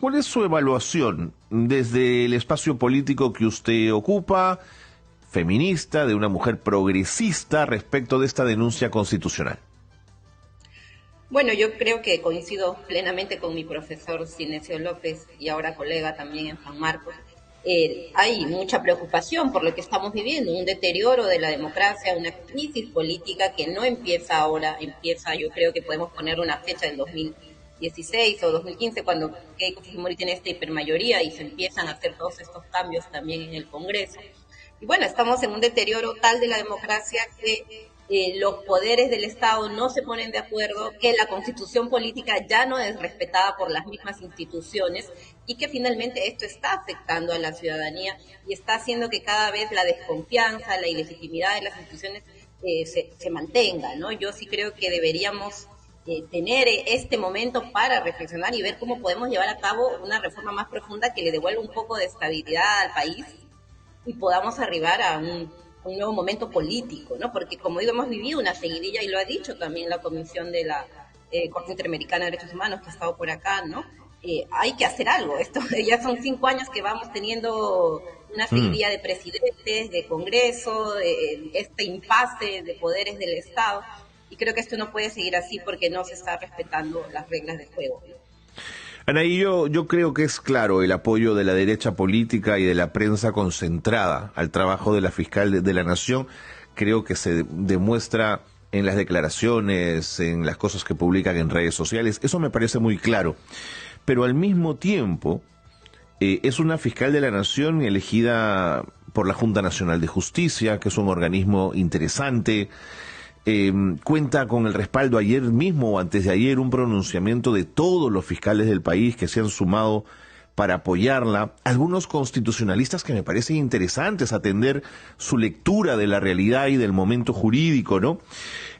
¿cuál es su evaluación desde el espacio político que usted ocupa, feminista, de una mujer progresista, respecto de esta denuncia constitucional? Bueno, yo creo que coincido plenamente con mi profesor Sinesio López y ahora colega también en San Marcos. Hay mucha preocupación por lo que estamos viviendo, un deterioro de la democracia, una crisis política que no empieza ahora, yo creo que podemos poner una fecha en 2016 o 2015 cuando Keiko Fujimori tiene esta hipermayoría y se empiezan a hacer todos estos cambios también en el Congreso. Y bueno, estamos en un deterioro tal de la democracia que los poderes del Estado no se ponen de acuerdo, que la constitución política ya no es respetada por las mismas instituciones y que finalmente esto está afectando a la ciudadanía y está haciendo que cada vez la desconfianza, la ilegitimidad de las instituciones se mantenga, ¿no? Yo sí creo que deberíamos tener este momento para reflexionar y ver cómo podemos llevar a cabo una reforma más profunda que le devuelva un poco de estabilidad al país y podamos arribar a un nuevo momento político, ¿no? Porque como digo, hemos vivido una seguidilla, y lo ha dicho también la Comisión de la Corte Interamericana de Derechos Humanos, que ha estado por acá, ¿no? Hay que hacer algo. Esto ya son 5 años que vamos teniendo una seguidilla de presidentes, de Congreso, de este impasse de poderes del Estado, y creo que esto no puede seguir así porque no se está respetando las reglas del juego, ¿no? Anaí, yo creo que es claro el apoyo de la derecha política y de la prensa concentrada al trabajo de la fiscal de la Nación. Creo que se demuestra en las declaraciones, en las cosas que publican en redes sociales. Eso me parece muy claro. Pero al mismo tiempo, es una fiscal de la Nación elegida por la Junta Nacional de Justicia, que es un organismo interesante. Cuenta con el respaldo ayer mismo o antes de ayer, un pronunciamiento de todos los fiscales del país que se han sumado para apoyarla. Algunos constitucionalistas que me parecen interesantes atender su lectura de la realidad y del momento jurídico, ¿no?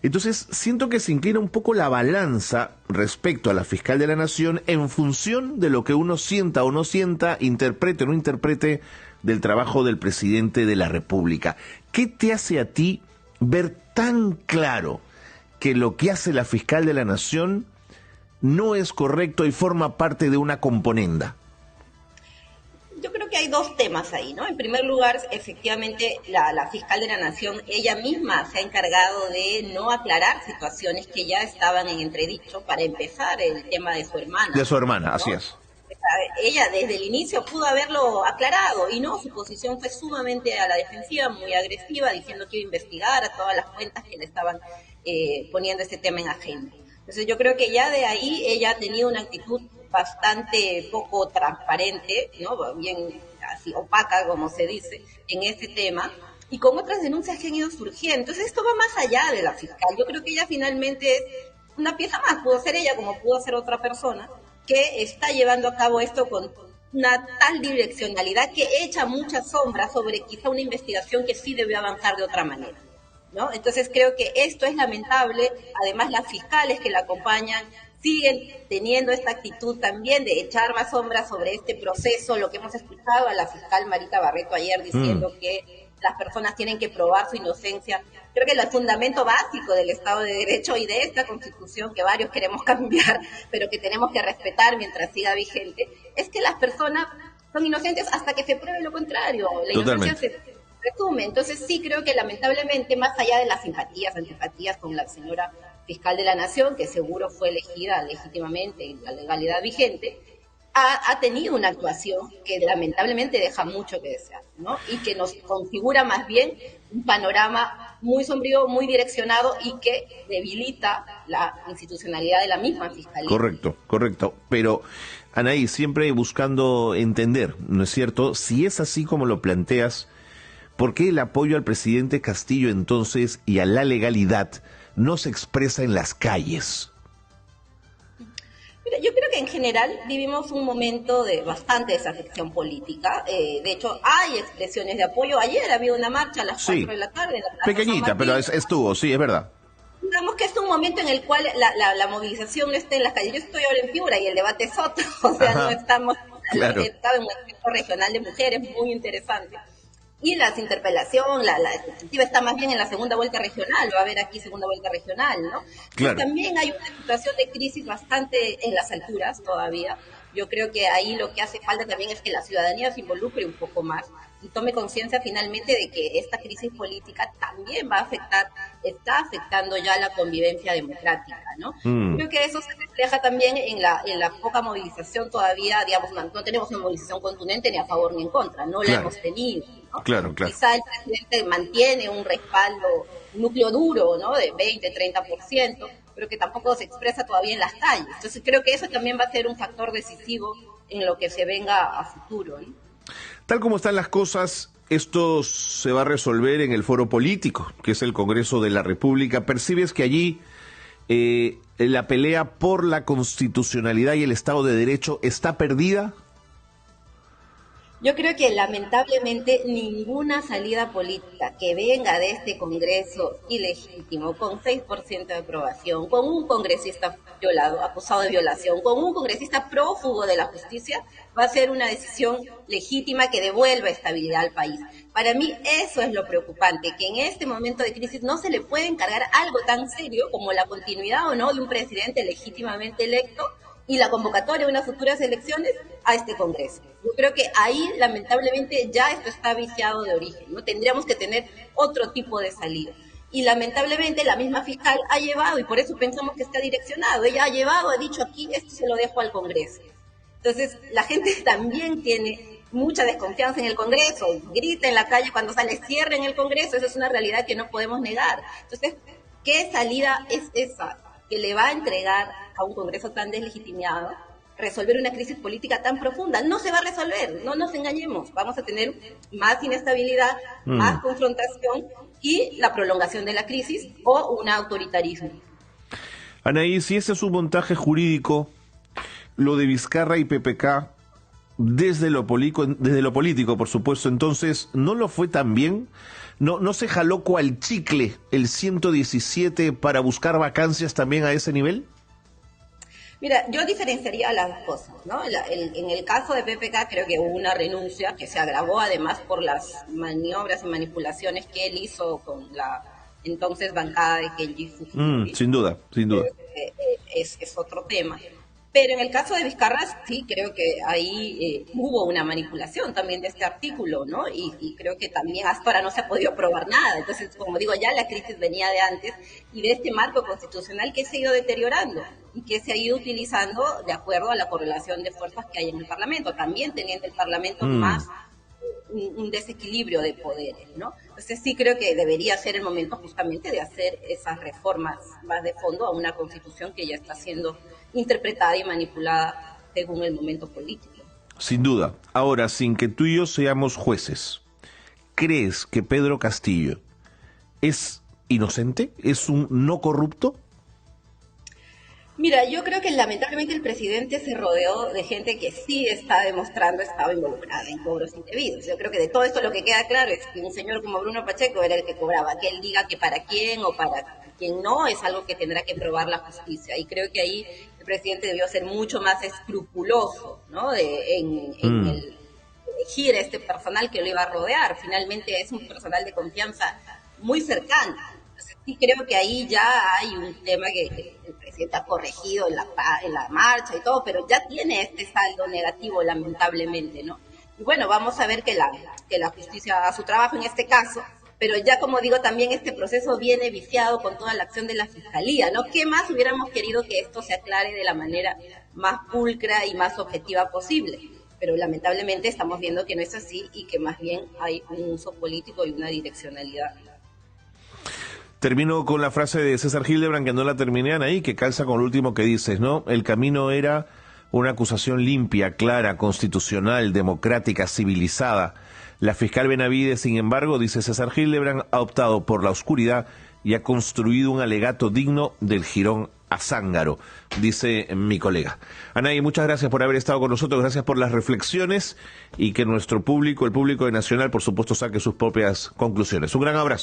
Entonces siento que se inclina un poco la balanza respecto a la fiscal de la Nación en función de lo que uno sienta o no sienta, interprete o no interprete del trabajo del presidente de la República. ¿Qué te hace a ti ver tan claro que lo que hace la fiscal de la Nación no es correcto y forma parte de una componenda? Yo creo que hay dos temas ahí, ¿no? En primer lugar, efectivamente, la fiscal de la Nación, ella misma se ha encargado de no aclarar situaciones que ya estaban en entredicho. Para empezar, el tema de su hermana. De su hermana, ¿no? Así es. Ella desde el inicio pudo haberlo aclarado y no, su posición fue sumamente a la defensiva, muy agresiva, diciendo que iba a investigar a todas las cuentas que le estaban poniendo este tema en agenda. Entonces yo creo que ya de ahí ella ha tenido una actitud bastante poco transparente, ¿no? Bien así opaca, como se dice, en este tema, y con otras denuncias que han ido surgiendo. Entonces esto va más allá de la fiscal. Yo creo que ella finalmente es una pieza más, pudo ser ella como pudo ser otra persona, que está llevando a cabo esto con una tal direccionalidad que echa mucha sombra sobre quizá una investigación que sí debió avanzar de otra manera, ¿no? Entonces creo que esto es lamentable. Además, las fiscales que la acompañan siguen teniendo esta actitud también de echar más sombra sobre este proceso, lo que hemos escuchado a la fiscal Marita Barreto ayer diciendo que las personas tienen que probar su inocencia. Creo que el fundamento básico del Estado de Derecho y de esta Constitución, que varios queremos cambiar, pero que tenemos que respetar mientras siga vigente, es que las personas son inocentes hasta que se pruebe lo contrario. La inocencia se resume. Entonces sí creo que lamentablemente, más allá de las simpatías, antipatías con la señora fiscal de la Nación, que seguro fue elegida legítimamente en la legalidad vigente, ha tenido una actuación que lamentablemente deja mucho que desear, ¿no? Y que nos configura más bien un panorama muy sombrío, muy direccionado y que debilita la institucionalidad de la misma fiscalía. Correcto. Pero, Anaí, siempre buscando entender, ¿no es cierto? Si es así como lo planteas, ¿por qué el apoyo al presidente Castillo entonces y a la legalidad no se expresa en las calles? Mira, yo creo que en general vivimos un momento de bastante desafección política. De hecho, hay expresiones de apoyo. Ayer había una marcha a las 4 de la tarde. En la Plaza pequeñita, San Martín. pero estuvo, sí, es verdad. Digamos que es un momento en el cual la movilización no está en las calles. Yo estoy ahora en Piura y el debate es otro. O sea, no estamos... Claro. Estaba en un evento regional de mujeres muy interesante. Y las interpelación, la expectativa está más bien en la segunda vuelta regional, va a haber aquí segunda vuelta regional, ¿no? Claro. Pero también hay una situación de crisis bastante en las alturas todavía, Yo creo que ahí lo que hace falta también es que la ciudadanía se involucre un poco más y tome conciencia finalmente de que esta crisis política también va a afectar, está afectando ya la convivencia democrática, ¿no? Creo que eso se refleja también en la poca movilización todavía, digamos, no tenemos una movilización contundente ni a favor ni en contra, no la hemos tenido, ¿no? Claro. Quizá el presidente mantiene un respaldo, un núcleo duro, ¿no? De 20-30%, pero que tampoco se expresa todavía en las calles. Entonces creo que eso también va a ser un factor decisivo en lo que se venga a futuro, ¿no? Tal como están las cosas, esto se va a resolver en el foro político, que es el Congreso de la República. ¿Percibes que allí la pelea por la constitucionalidad y el Estado de Derecho está perdida? Yo creo que lamentablemente ninguna salida política que venga de este Congreso ilegítimo, con 6% de aprobación, con un congresista violado, acusado de violación, con un congresista prófugo de la justicia, va a ser una decisión legítima que devuelva estabilidad al país. Para mí eso es lo preocupante, que en este momento de crisis no se le puede encargar algo tan serio como la continuidad o no de un presidente legítimamente electo y la convocatoria de unas futuras elecciones a este Congreso. Yo creo que ahí, lamentablemente, ya esto está viciado de origen, ¿no? Tendríamos que tener otro tipo de salida. Y lamentablemente la misma fiscal ha llevado, y por eso pensamos que está direccionado, ella ha llevado, ha dicho aquí, esto se lo dejo al Congreso. Entonces, la gente también tiene mucha desconfianza en el Congreso, grita en la calle cuando sale, cierren el Congreso, eso es una realidad que no podemos negar. Entonces, ¿qué salida es esa que le va a entregar a un Congreso tan deslegitimado resolver una crisis política tan profunda? No se va a resolver, no nos engañemos, vamos a tener más inestabilidad, más confrontación y la prolongación de la crisis o un autoritarismo. Anaí, si ese es un montaje jurídico, lo de Vizcarra y PPK, desde lo político, por supuesto, entonces, ¿no lo fue también? ¿No se jaló cual chicle el 117 para buscar vacancias también a ese nivel? Mira, yo diferenciaría las dos cosas, ¿no? En el caso de PPK creo que hubo una renuncia que se agravó además por las maniobras y manipulaciones que él hizo con la entonces bancada de Kenji Fujimori. Sin duda. Es otro tema. Pero en el caso de Vizcarra, sí, creo que ahí hubo una manipulación también de este artículo, ¿no? Y creo que también hasta ahora no se ha podido probar nada. Entonces, como digo, ya la crisis venía de antes y de este marco constitucional que se ha ido deteriorando y que se ha ido utilizando de acuerdo a la correlación de fuerzas que hay en el Parlamento, también teniendo el Parlamento más un desequilibrio de poderes, ¿no? Entonces sí creo que debería ser el momento justamente de hacer esas reformas más de fondo a una constitución que ya está siendo interpretada y manipulada según el momento político. Sin duda. Ahora, sin que tú y yo seamos jueces, ¿crees que Pedro Castillo es inocente? ¿Es un no corrupto? Mira, yo creo que lamentablemente el presidente se rodeó de gente que sí está demostrando estaba involucrada en cobros indebidos. Yo creo que de todo esto lo que queda claro es que un señor como Bruno Pacheco era el que cobraba. Que él diga que para quién o para quién no es algo que tendrá que probar la justicia. Y creo que ahí el presidente debió ser mucho más escrupuloso, ¿no? En el elegir a este personal que lo iba a rodear. Finalmente es un personal de confianza muy cercano. Sí, creo que ahí ya hay un tema que el presidente ha corregido en la marcha y todo, pero ya tiene este saldo negativo, lamentablemente, ¿no? Y bueno, vamos a ver que la justicia haga su trabajo en este caso, pero ya como digo, también este proceso viene viciado con toda la acción de la Fiscalía, ¿no? ¿Qué más hubiéramos querido que esto se aclare de la manera más pulcra y más objetiva posible? Pero lamentablemente estamos viendo que no es así y que más bien hay un uso político y una direccionalidad. Termino con la frase de César Hildebrand, que no la terminé, Anaí, que calza con lo último que dices, ¿no? El camino era una acusación limpia, clara, constitucional, democrática, civilizada. La fiscal Benavides, sin embargo, dice César Hildebrand, ha optado por la oscuridad y ha construido un alegato digno del jirón a zángaro, dice mi colega. Anaí, muchas gracias por haber estado con nosotros, gracias por las reflexiones y que nuestro público, el público de Nacional, por supuesto, saque sus propias conclusiones. Un gran abrazo.